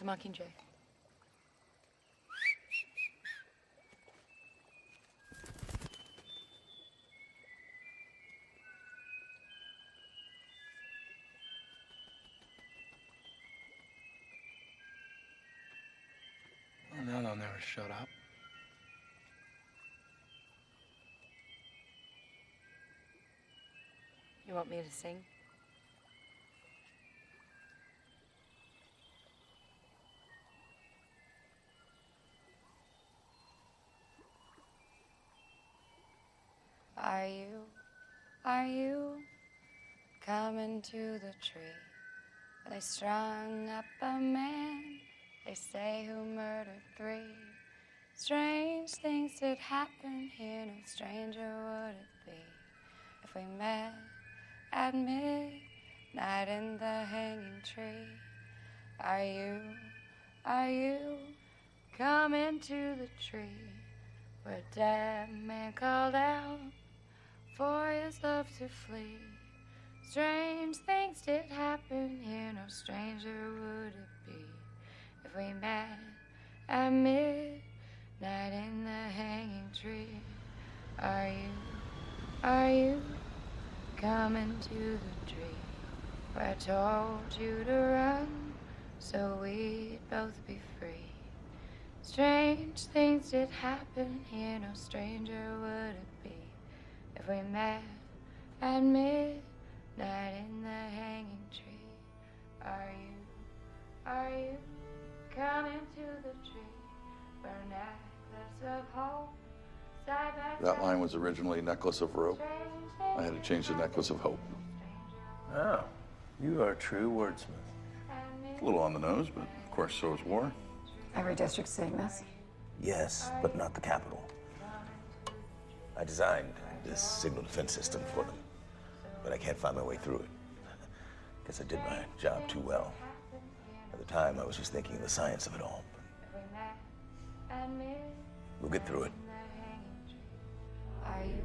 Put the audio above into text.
Dr. Mockingjay. Well, now they'll never shut up. You want me to sing? Are you coming to the tree? They strung up a man, they say, who murdered 3. Strange things did happen here, no stranger would it be if we met at midnight in the hanging tree. Are you coming to the tree where a dead man called out for his love to flee? Strange things did happen here, no stranger would it be if we met at midnight in the hanging tree. Are you coming to the tree where I told you to run so we'd both be free? Strange things did happen here, no stranger would it be if we met at midnight in the hanging tree. Are you coming to the tree where a necklace of hope side by That side? line was originally Necklace of Rope. I had to change to Necklace of Hope. Oh, you are a true wordsmith. A little on the nose, but of course so is war. Every district's seeing this. Yes, but not the capital. I designed this signal defense system for them, but I can't find my way through it. Guess I did my job too well. At the time, I was just thinking of the science of it all. We'll get through it. Are you